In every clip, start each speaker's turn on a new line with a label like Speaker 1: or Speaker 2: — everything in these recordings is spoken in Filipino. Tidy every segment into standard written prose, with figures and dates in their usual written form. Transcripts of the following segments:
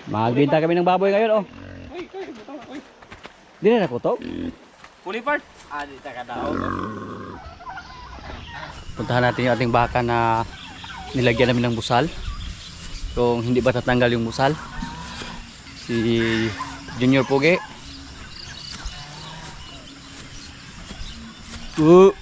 Speaker 1: Magbenta kami ng baboy ngayon, oh. Di na nakutok?
Speaker 2: Fully part? Di ta daw.
Speaker 1: Puntahan natin yung ating baka na nilagyan namin ng busal. Kung hindi ba tatanggal yung busal. Si Junior Poge. Bu.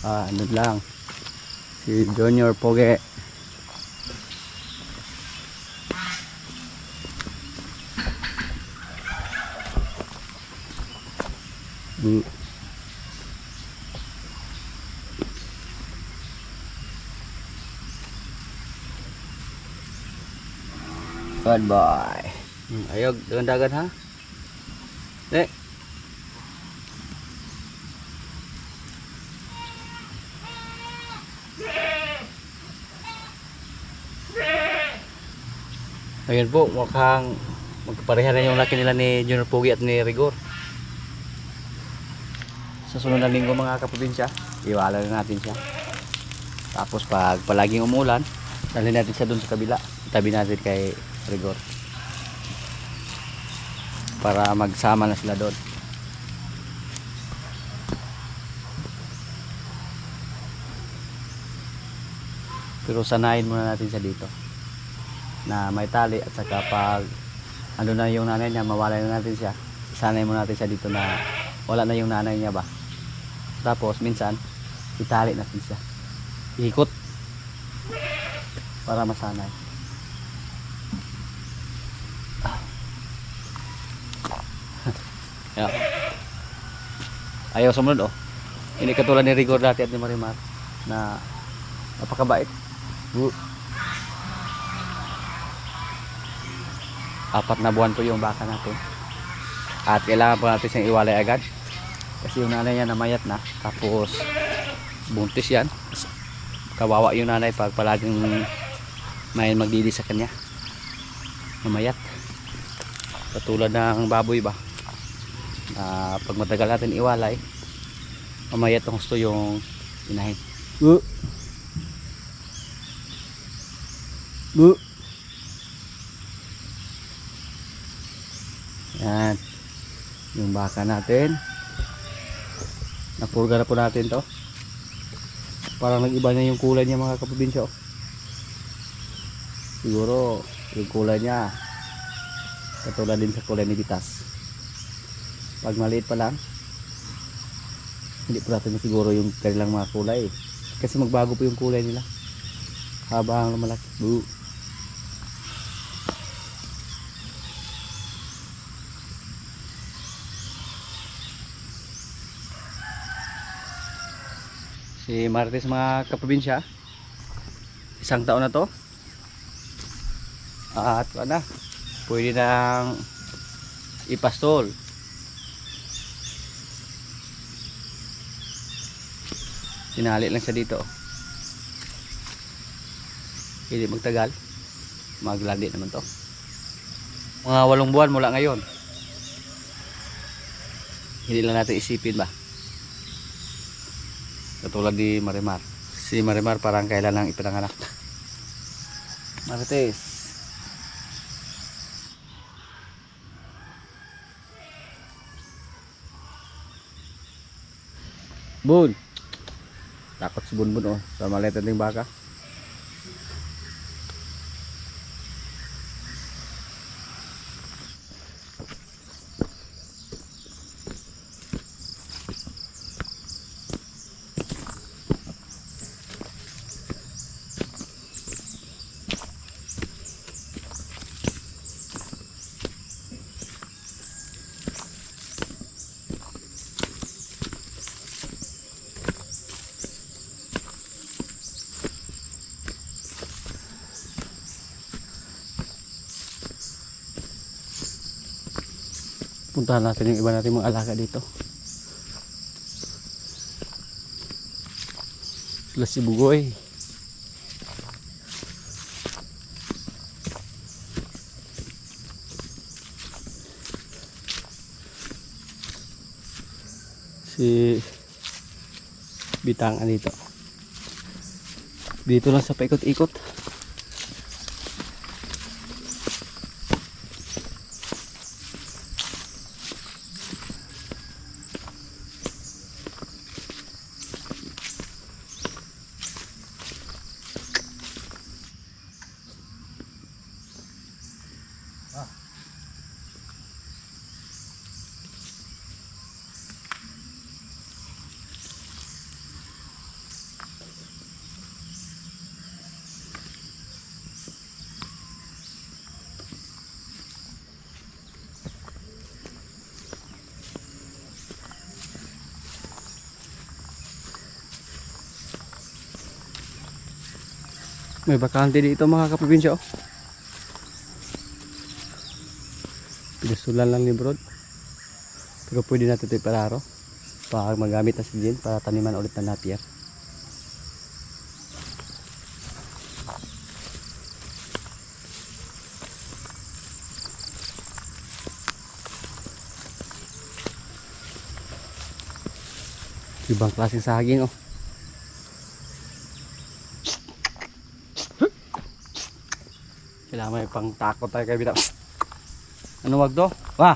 Speaker 1: Ano lang si Junior Poge. Good boy. Ayog, dagan-dagan ha. Dek. Ayun po, mukhang magkapareha na yung laki nila ni Junior Pogi at ni Rigor. Sa sunod na linggo mga kaprobinsya, iwala na natin siya. Tapos pag palaging umulan, dalhin natin siya dun sa kabila. Itabi natin kay Rigor. Para magsama na sila doon. Pero sanayin muna natin siya dito. Na may tali at saka pag ano na yung nanay niya, mawala na natin siya. Sanay muna natin siya dito na wala na yung nanay niya ba. Tapos minsan itali natin siya. Ikot para masanay. Yeah. Ayaw sumunod, oh. Hindi katulad ni Rigor dati at ni Marimar na napakabait. 4 na buwan po yung baka natin. At kailangan po natin siyang iwalay agad. Kasi yung nanay niya namayat na. Tapos buntis yan. Kawawa yung nanay pag palaging may magdidi sa kanya. Namayat. Katulad ng baboy ba. Pag matagal natin iwalay, mamayat ang gusto yung inahin. Yan yung baka natin. Napurga na po natin to. Parang nag-iba na yung kulay niya mga kaprobinsya. Siguro yung kulay niya katulad din sa kulay ni Bitas. Pag maliit pa lang, hindi po natin siguro yung kanilang mga kulay. Kasi magbago po yung kulay nila habang lumalaki. Si Martes mga kaprobinsya, 1 taon na to. At ano, pwede nang ipastol. Sinali lang siya dito. Hindi magtagal, maglandi naman to. Mga 8 buwan mula ngayon. Hindi lang natin isipin ba. Katulad ni Marimar. Si Marimar parang kailan lang ipinanganak. Marites. Bun. Takot si Bunbun, oh. Sa maliit ng baka. Puntahan natin yung iba natin mga alaga dito. Sila si Bugoy. Si Bitangan dito. Dito lang sa paikot-ikot. May bakante dito mga kaprobinsya, oh. Pinasulan lang ni Brod. Pero pwede natin ito ipararo pag magamit na si Jin para taniman ulit na napier. Ibang klaseng saging, oh. Kailangan may pang takot tayo kay Bitaw. Ano wag do? Wah!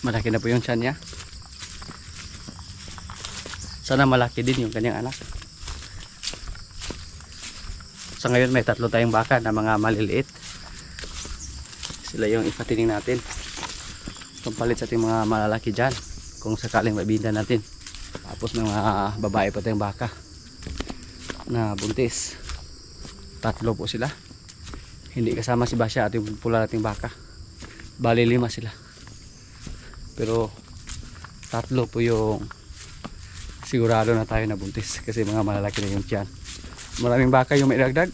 Speaker 1: Malaki na po yung tiyan niya. Sana malaki din yung kanyang anak. Sa ngayon may 3 tayong baka na mga maliliit. Sila yung ipatining natin. Pampalit sa ating mga malalaki dyan. Kung sakaling mabinda natin. Tapos may mga babae pa tayong baka na buntis. 3 po sila. Hindi kasama si Basya at yung pula nating baka. Bali 5 sila. Pero 3 po yung sigurado na tayo na buntis. Kasi mga malalaki na yung tiyan. Maraming baka yung may dagdag.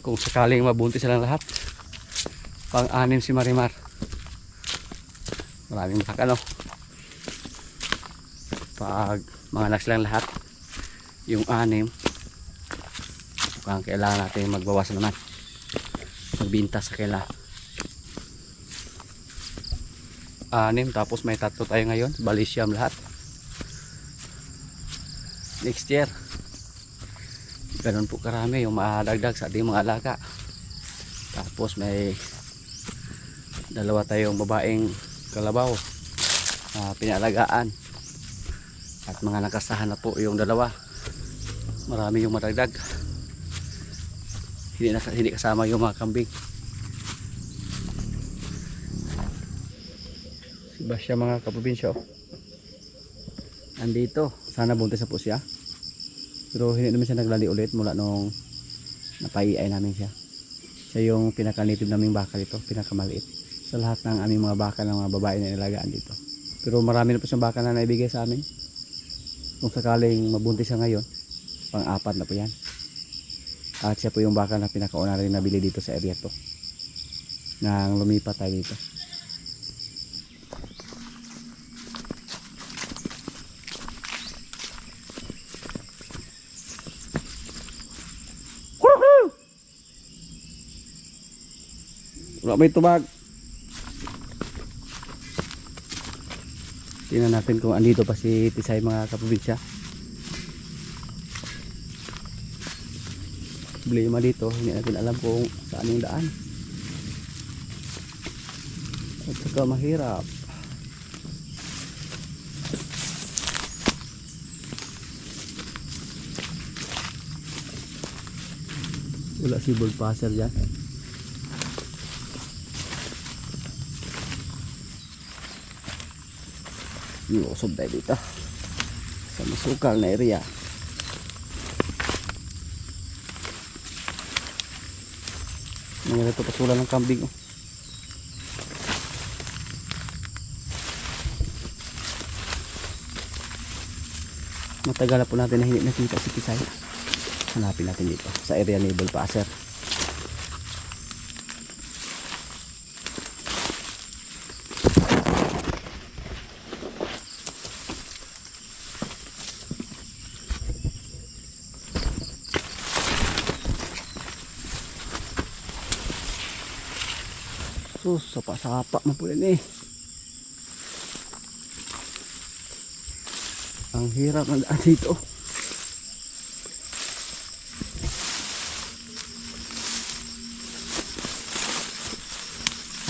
Speaker 1: Kung sakaling mabuntis silang lahat. Pang-6 si Marimar. Maraming baka, no? Pag mga anak silang lahat, yung 6, mukhang kailangan natin magbawas naman. Magbinta sa kaila. 6, tapos may 3 tayo ngayon. Bali siyam lahat. Next year, ganun po karami yung madagdag sa ating mga alaga. Tapos may 2 tayong babaeng kalabaw pinalagaan at mga nakasahan na po yung 2. Marami yung madagdag. Hindi kasama yung mga kambing. Si Basya mga kaprobinsya, oh. Andito, sana buntis na po siya. Pero hindi naman siya naglali ulit mula nung napaiay namin siya. Siya yung pinaka-native naming baka dito, pinakamaliit sa lahat ng aming mga baka ng mga babae na nilagaan dito. Pero marami na po siyang baka na naibigay sa amin. Kung sakaling mabuntis siya ngayon, pang-4 na po yan. At siya po yung baka na pinakauna rin nabili dito sa area to nang lumipat tayo dito. Wala may tubag. Tingnan natin kung andito pa si Tisay mga kaprobinsya. Problema dito, hindi natin alam kung saan yung daan. At saka mahirap. Wala si bullpasser dyan. Lusob tayo dito sa masukal na area. Nangyari ito pasulan ng kambing, oh. Matagal na po natin na hindi nakita si Tisay. Hanapin natin dito sa area ni Bullpasser. Sus, sapa-sapa mo po rin eh. Ang hirap ng daan dito.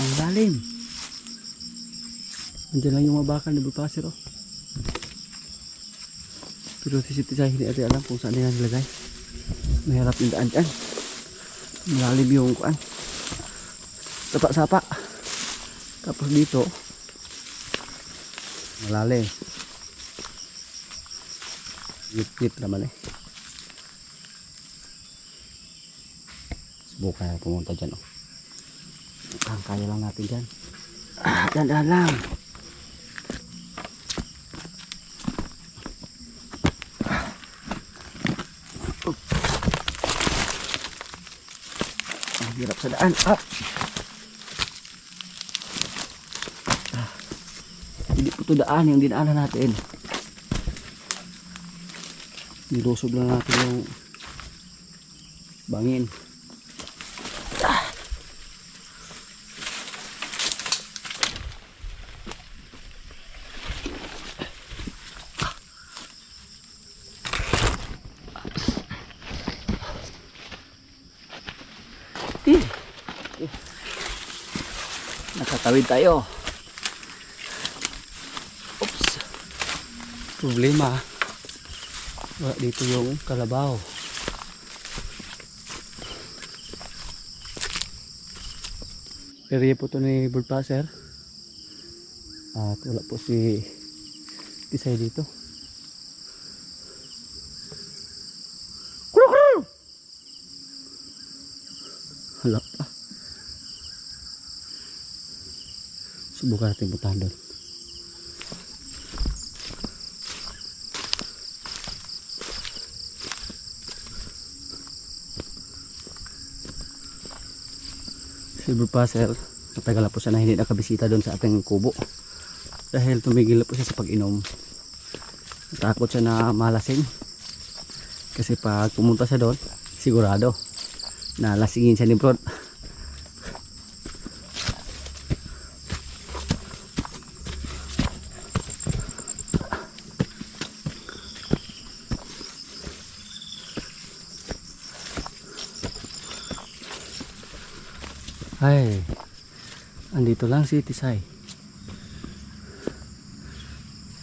Speaker 1: Ang lalim. Andiyan lang yung mga bakal ni Bulpaser oh. Pero si Siti Sai hindi natin alam kung saan nila nilagay. Mahirap yung daan dyan. Malalim yung kuan. Sapa-sapa. Tapos dito malalim. Git-git naman eh. Subukan na pumunta dyan oh. Kaya lang natin dyan. Dahan-dahan lang. Ang hirap sa daan. Hindi po ito daan yung dinaanan natin. Nilusog lang natin yung bangin. Nakatawid tayo. Oops. Problema. Wala dito yung kalabaw. Area po ito ni Bulpaser. At wala po si Tisay dito. Wala pa. Subukan natin puntahan doon. Silver Puzzle, matagal na po siya na hindi nakabisita doon sa ating kubo. Dahil tumigil na po siya sa pag-inom. Takot siya na malasing. Kasi pag pumunta siya doon, sigurado na lasingin siya ni Prod. Ay, andito lang si Tisay.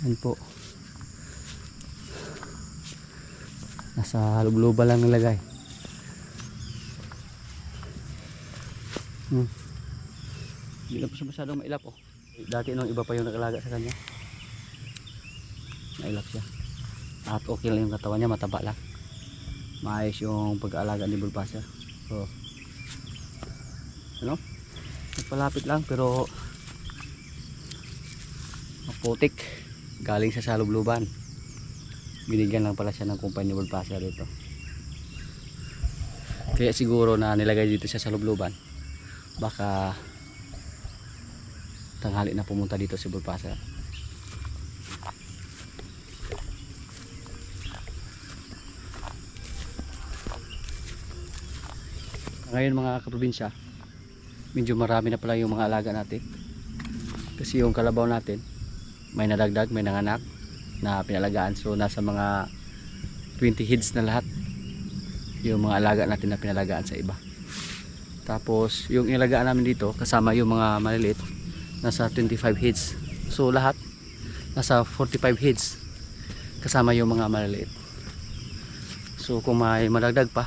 Speaker 1: Yan po. Nasa lubluba lang nilagay. Hindi na po siya masyadong mailap oh. Dati nung iba pa yung nag-alaga sa kanya. Nailap siya. At okay lang yung katawan niya, mataba lang. Maayos yung pag-aalaga ni Bulpaser. So, ano? Nagpalapit lang pero maputik. Galing sa salubluban. Binigyan lang pala siya ng kumpanya ni Bulpaser dito. Kaya siguro na nilagay dito siya sa lubluban. Baka tanghali na pumunta dito si Bulpaser. Ngayon mga kaprobinsya, medyo marami na pala yung mga alaga natin. Kasi yung kalabaw natin may nadagdag, may nanganak na pinalagaan. So nasa mga 20 heads na lahat yung mga alaga natin na pinalagaan sa iba. Tapos yung ilagaan namin dito kasama yung mga maliliit nasa 25 heads. So lahat nasa 45 heads kasama yung mga maliliit. So kung may madagdag pa,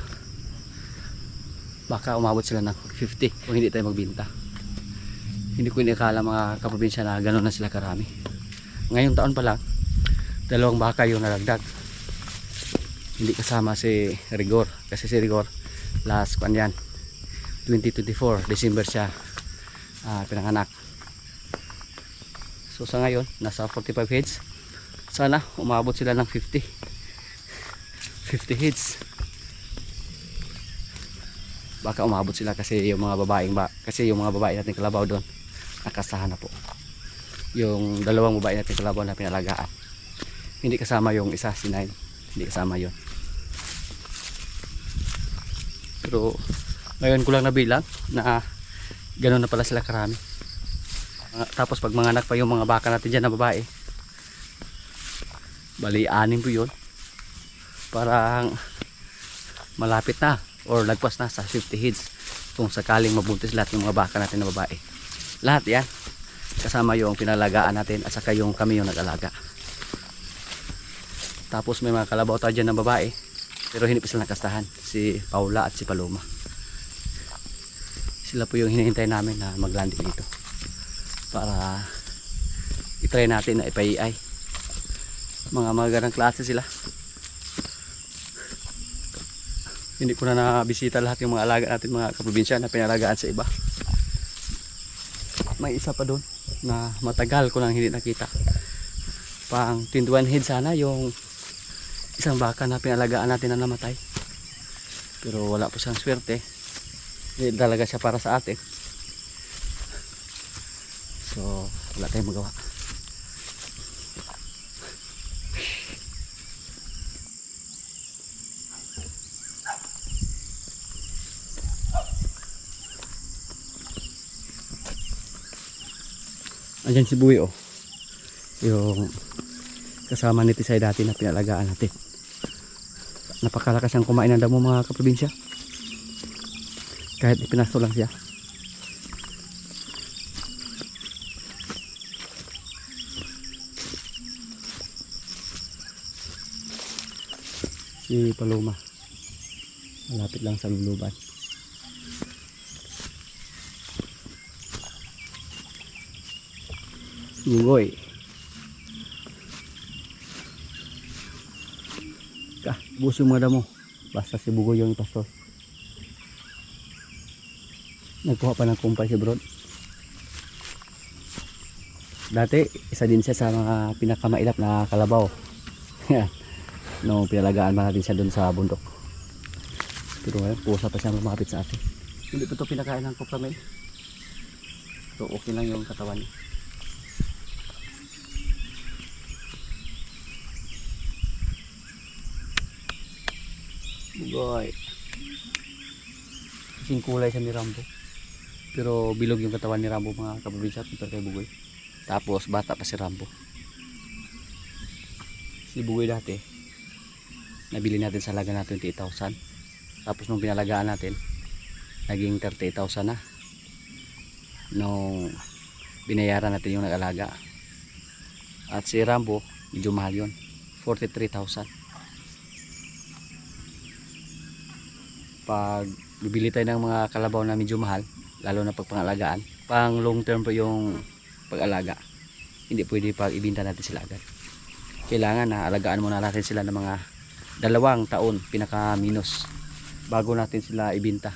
Speaker 1: baka umabot sila ng 50 kung hindi tayo magbinta. Hindi ko inikala mga kaprobinsya na gano'n na sila karami. Ngayong taon pa lang, 2 baka yung naragdag. Hindi kasama si Rigor. Kasi si Rigor last kwan yan 2024 December siya pinanganak. So sa ngayon nasa 45 heads. Sana umabot sila ng 50 heads. Baka umabot sila kasi yung mga babaeng babae natin kalabaw doon nakasahan na po. Yung 2 babae natin kalabaw na pinalagaan. Hindi kasama yung isa, si Nine. Hindi kasama yon. Pero ngayon ko lang nabilang na Ganun na pala sila karami. Tapos pag manganak pa yung mga baka natin dyan na babae, bali 6 po yun, parang malapit na or lagpas na sa 50 heads kung sakaling mabuntis lahat yung mga baka natin na babae. Lahat yan kasama yung pinalagaan natin at saka yung kami yung nag-alaga. Tapos may mga kalabaw tayo dyan na babae pero hindi pa sila nakastahan, si Paula at si Paloma. Sila po yung hinihintay namin na mag-landing dito para itry natin na ipaiay. Mga magandang klase sila. Hindi ko na nabisita lahat yung mga alaga natin, mga kaprobinsya na pinalagaan sa iba. May isa pa doon na matagal ko nang hindi nakita. Pang 21 head sana yung isang baka na pinalagaan natin na namatay. Pero wala po siyang swerte. Hindi talaga siya para sa atin. So wala tayong magawa. Andyan si Buwi, oh. Yung kasama ni Tisay dati na pinalagaan natin. Napakalakas siyang kumain ng damo, mga kaprobinsya. Kahit ipinasto lang siya. Si Paloma malapit lang sa luluban. Bugoy ka, buso mga damo. Basta si Bugoy yung pastor. Nagkuha pa ng kumpay si Brod. Dati isa din siya sa mga pinakamailap na kalabaw. No, pinalagaan pa natin siya doon sa bundok. Pero ngayon pusa pa siya lumapit sa atin. Hindi pa ito pinakain ng kopramel. So okay lang yung katawan niya. Bugoy. Kasing kulay siya ni Rambo. Pero bilog yung katawan ni Rambo, mga kaprobinsya, compare kay Bugoy. Tapos bata pa si Rambo. Si Bugoy dati nabili natin sa halaga na 28,000. Tapos nung pinalagaan natin naging 38,000 na nung binayaran natin yung nag-alaga. At si Rambo medyo mahal yun, 43,000. Pag bibili tayo ng mga kalabaw na medyo mahal, lalo na pag pangalagaan, pang long term po yung pag-alaga, hindi pwede pag ibinta natin sila agad. Kailangan na alagaan muna natin sila ng mga 2 taon pinaka minus bago natin sila ibinta.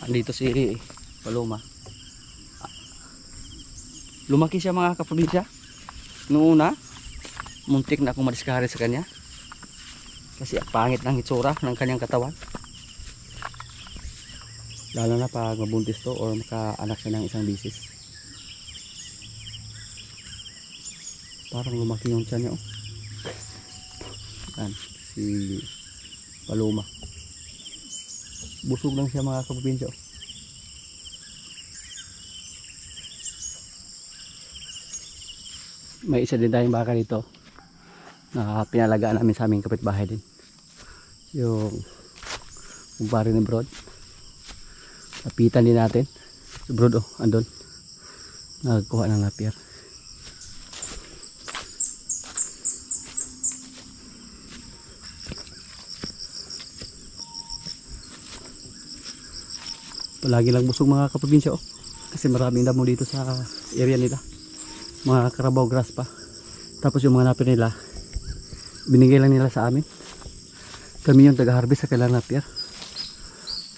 Speaker 1: Andito si Paloma. Lumaki siya, mga kaprobinsya. Noong una muntik na akong madiskare sa kanya kasi pangit ng itsura ng kanyang katawan, lalo na pag mabuntis to or makaanak siya ng isang bisis. Parang lumaki yung tiyan niya, oh. Yan, si Paloma. Busog lang siya, mga kaprobinsya, oh. May isa din tayong baka dito na pinalagaan namin sa aming kapitbahay din. Yung kumpare ni Brod. Lapitan din natin. Si Brod, oh, andun. Nagkuha ng napier. Palagi lang busog, mga kaprobinsya, oh. Kasi maraming damo dito sa area nila. Mga Carabao grass pa. Tapos yung mga napier nila binigay lang nila sa amin. Kami yung taga-harvest sa kailangan napier.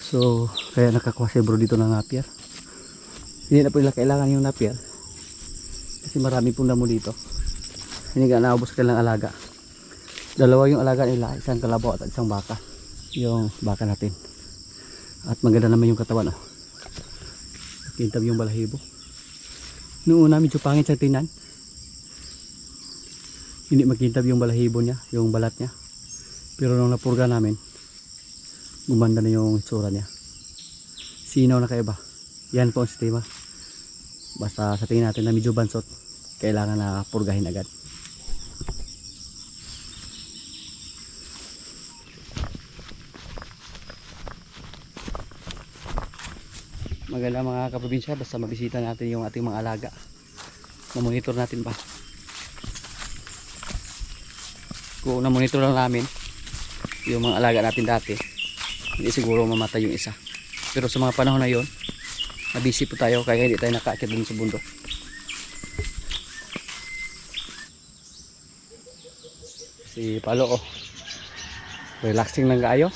Speaker 1: So kaya nakakuha si Bro dito ng napier. Hindi na po nila kailangan yung napier kasi marami pong damo dito. Hindi nga naubos sa kailangan alaga. 2 yung alaga nila, isang kalabaw at isang baka. Yung baka natin. At maganda naman yung katawan, oh. Kintab yung balahibo. Noong una medyo pangit sa tingnan. Hindi makintab yung balahibo niya, yung balat niya. Pero nung napurga namin, gumanda na yung itsura niya. Sinaw na kaiba. Yan po ang sistema. Basta sa tingin natin na medyo bansot, kailangan na purgahin agad. Maganda mga kaprobinsya, basta mabisita natin yung ating mga alaga. Na-monitor natin ba? Kung na-monitor lang namin yung mga alaga natin dati, hindi siguro mamatay yung isa. Pero sa mga panahon na yon, nabisi po tayo kaya hindi tayo nakaakit dun sa bundok. Si Palo, oh, relaxing lang kaayo.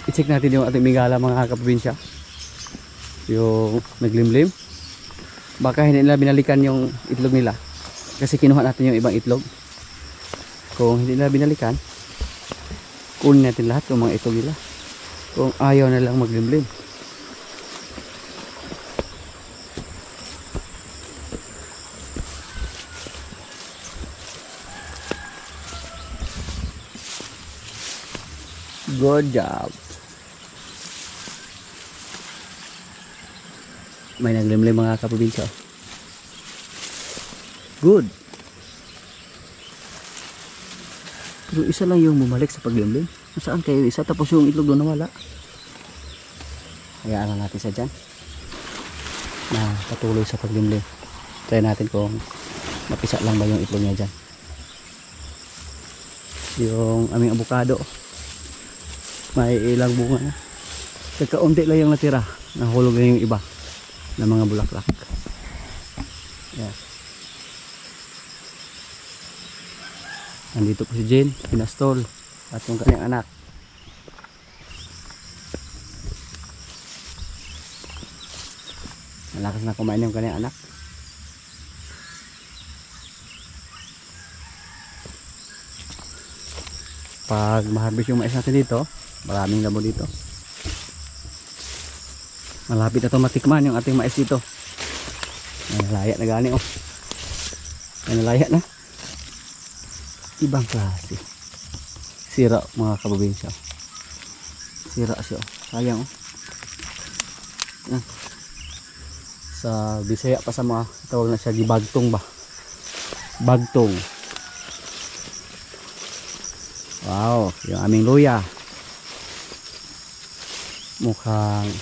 Speaker 1: I-check natin yung ating migala mga kaprobinsya, yung naglimlim. Baka hindi nila binalikan yung itlog nila kasi kinuha natin yung ibang itlog. Kung hindi nila binalikan, kunin natin lahat yung mga itlog nila kung ayaw na lang maglimlim. Good job. May naglimlim mga kaprobinsya. Good. Pero isa lang yung bumalik sa paglimlim. Saan kayo isa tapos yung itlog doon nawala? Hayaan lang natin sa dyan na patuloy sa paglimlim. Try natin kung mapisa lang ba yung itlog niya dyan. Yung aming avocado, may ilang bunga na. Kakaunti lang yung natira. Nahulog na yung iba na mga bulaklak. Yan. Nandito po si Jane, pinastol at yung kanyang anak. Malakas na kumain yung kanyang anak. Pag ma-harvest yung mais natin dito, maraming damo dito. Malapit na ito matikman yung ating mais dito. Ay, nalaya na gani, oh. Ay, nalaya na. Ibang klase. Sira mga kaprobinsya. Sira siya, oh. Sayang, oh. Yan. Sa Bisaya pa sa mga tawag na siya gibagtong ba. Bagtong. Wow, yung aming luya. Mukhang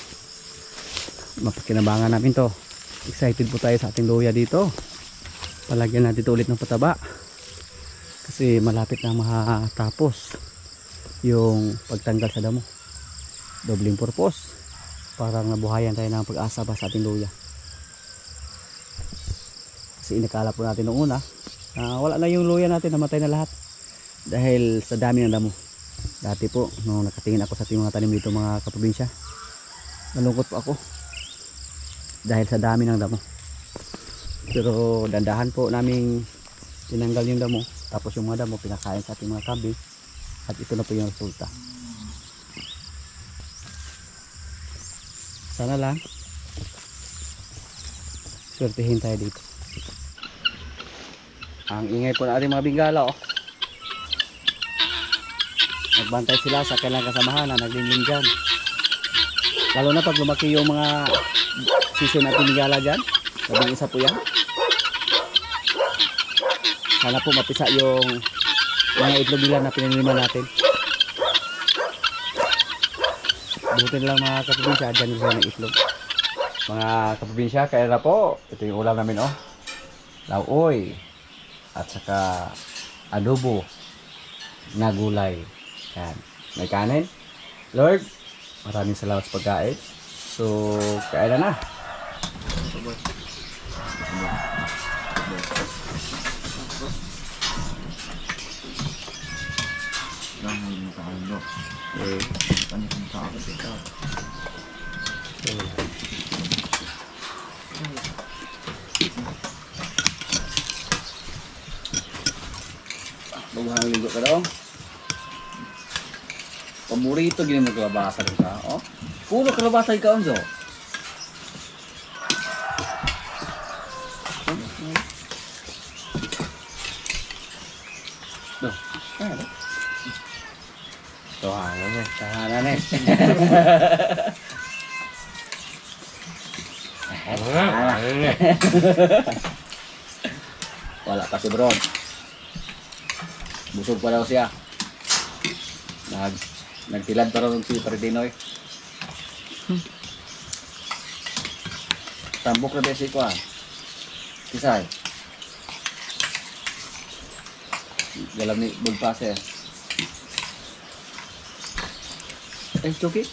Speaker 1: mapakinabangan namin to. Excited po tayo sa ating luya dito. Palagyan natin ito ulit ng pataba kasi malapit na matapos yung pagtanggal sa damo. Dobling purpose, parang nabuhayan tayo ng pag-asa ba sa ating luya. Kasi inakala po natin noong una na wala na yung luya natin, namatay na lahat dahil sa dami ng damo. Dati po nung nakatingin ako sa ating mga tanim dito mga kaprobinsya, nalungkot po ako dahil sa dami ng damo. Pero dandahan po naming tinanggal yung damo, tapos yung mga damo pinakain sa ating mga kambing, at ito na po yung resulta. Sana lang swertihin tayo dito. Ang ingay po na ating mga bingala, oh. Nagbantay sila sa kailang kasamahan na naglimlim dyan. Lalo na pag lumaki yung mga sisi natin bingala dyan. Labing isa po yan. Sana po mapisa yung mga itlog nila na pinaniliman natin. Buti na lang mga kaprobinsya, dyan sila ng itlog. Mga kaprobinsya, kaya na po. Ito yung ulam namin, oh. Lauoy. At saka adobo na gulay. Yan. May kanin. Lord, maraming salamat sa pagkain. So, kain na. Baguhang ligo ka daw. Paborito gini mo kalabasa rin ka, oh. Puro kalabasa ikaw, Onzo. Ano? Tahanan eh. Wala pa si Bron. Busog pa daw siya. Nagtilad pa rin si Ferdinoy. Tambok na ba si Kwan? Kisay. Dalam ni Bulpase. Chuki.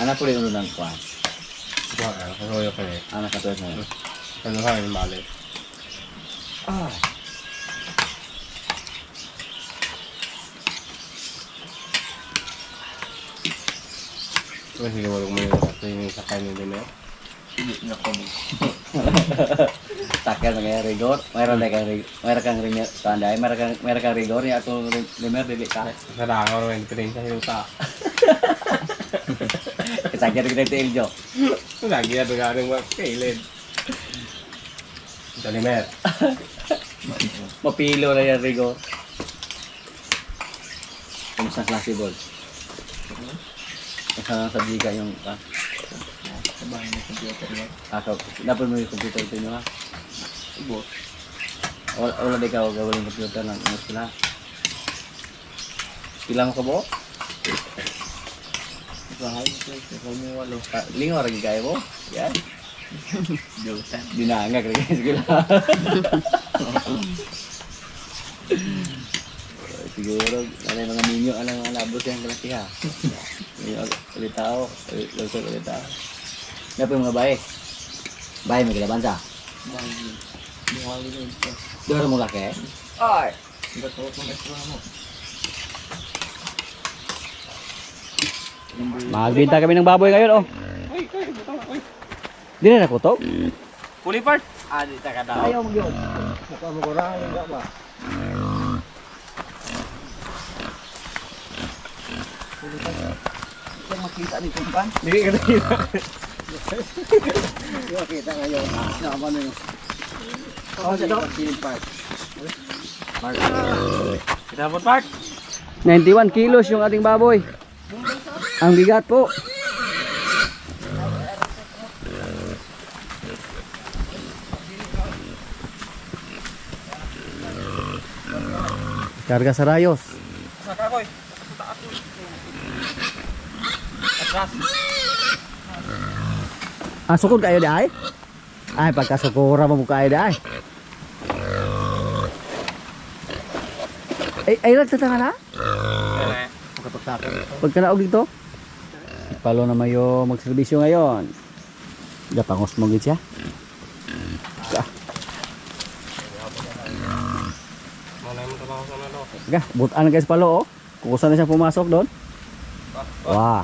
Speaker 1: Anak ko rin ulo ng Kwan. Anak ka to na. Ah.
Speaker 2: Kasi wala may sa kanin din eh.
Speaker 1: Takkan ng rigor, mayroon kang tandai, mayroon kang rigor ni ato limer dili ka.
Speaker 2: Sa dangaw naman pinay sa hiluta.
Speaker 1: Kisagyan kita iljo.
Speaker 2: Lagi na galing wag kailid. Dalimer.
Speaker 1: Mapilo na yan rigor. Kumusta klase ball? Sa sabiga yung
Speaker 2: Sabahin ng computer mo.
Speaker 1: ako, dapat mo yung computer ito nyo ha?
Speaker 2: Ubos.
Speaker 1: Wala di ka gawin yung computer ng sila. Ilang ka bo?
Speaker 2: Bahay ko sa walo.
Speaker 1: Lingo lagi kaya mo? Yan.
Speaker 2: Josan.
Speaker 1: Dinangag lagi sila. Siguro, ano yung mga ninyo, ano yung mga labot yung kalaki ha? Ulit tao, ulit tao. Ano po yung mga bae? Bae may kilabansa?
Speaker 2: Bahay. Buhali na ito.
Speaker 1: Dora mo laki? Ay!
Speaker 2: Bato ko ng eswa mo.
Speaker 1: Magbinta kami ng baboy ngayon, oh.
Speaker 2: Uy, butang, uy.
Speaker 1: Di na nakutok?
Speaker 2: Kuli part. Di taka daw.
Speaker 1: Ayaw mo yun.
Speaker 2: Mukha mo kurang, hindi ba?
Speaker 1: Ito makita ni Kumpan.
Speaker 2: Hindi ka nakita.
Speaker 1: Hindi makita ngayon. Naman yun.
Speaker 2: Oh, siya daw. Kita po part.
Speaker 1: 91 kilos yung ating baboy. Ang bigat po. Karga sa rayos.
Speaker 2: Saka ko. Atras.
Speaker 1: Sukod kayo di ay? Ay, pagkasukura mo kayo di ay. Ay, nagtatanga na? Pagkanaog dito? Palo na mayo magserbisyo ngayon. Gapangos mo gid siya.
Speaker 2: Muna mo trabaho sa nalo.
Speaker 1: Ga, butan guys palo oh. Kukusan na siya pumasok doon. Wah.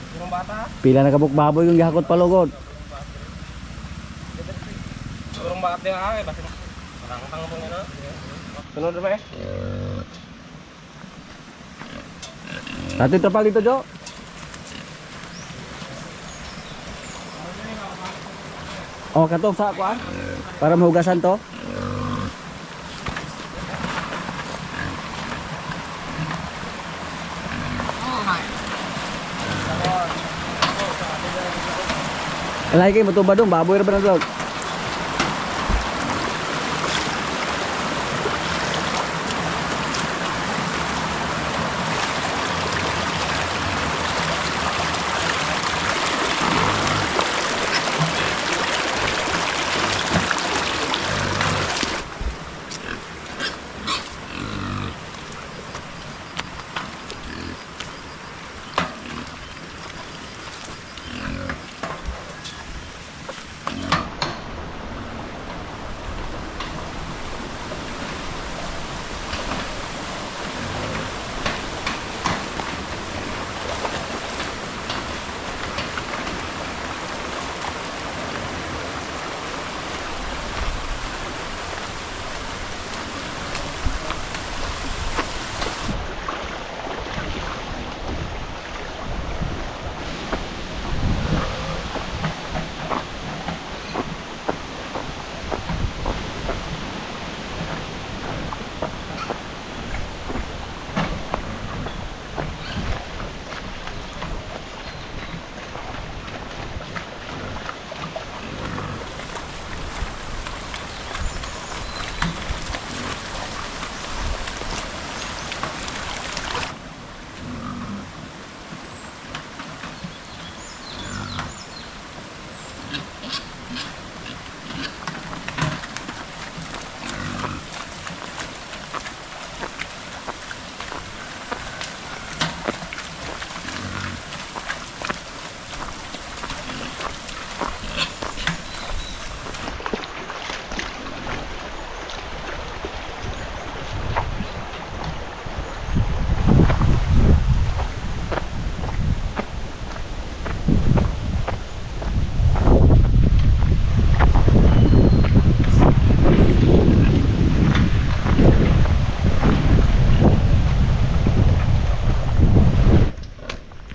Speaker 2: Kurang bata.
Speaker 1: Pila na kabuk baboy yung gihakot palugod.
Speaker 2: Kurang bata din ang basta. Parang mo na. Sunod ba eh?
Speaker 1: Dati trapal dito, Jo. Oh, katong sa kuan. Para mahugasan to. Lagi kayo matubad dong, baboy na ba na dog?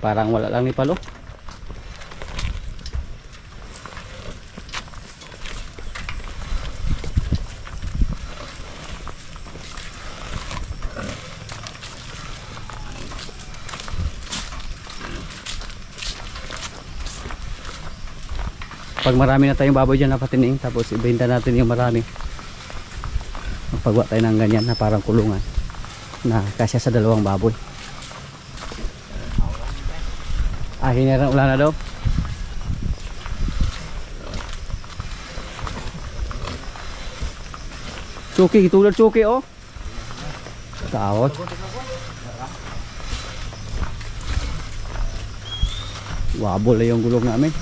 Speaker 1: parang wala lang ni Palo. Pag marami na tayong baboy dyan na patining, tapos ibenta natin yung marami, magpagawa tayo ng ganyan na parang kulungan na kasya sa dalawang baboy. Hinirang ulan na daw. Chuki, tulad Chuki oh. Tawag. Wabol na yung gulong namin.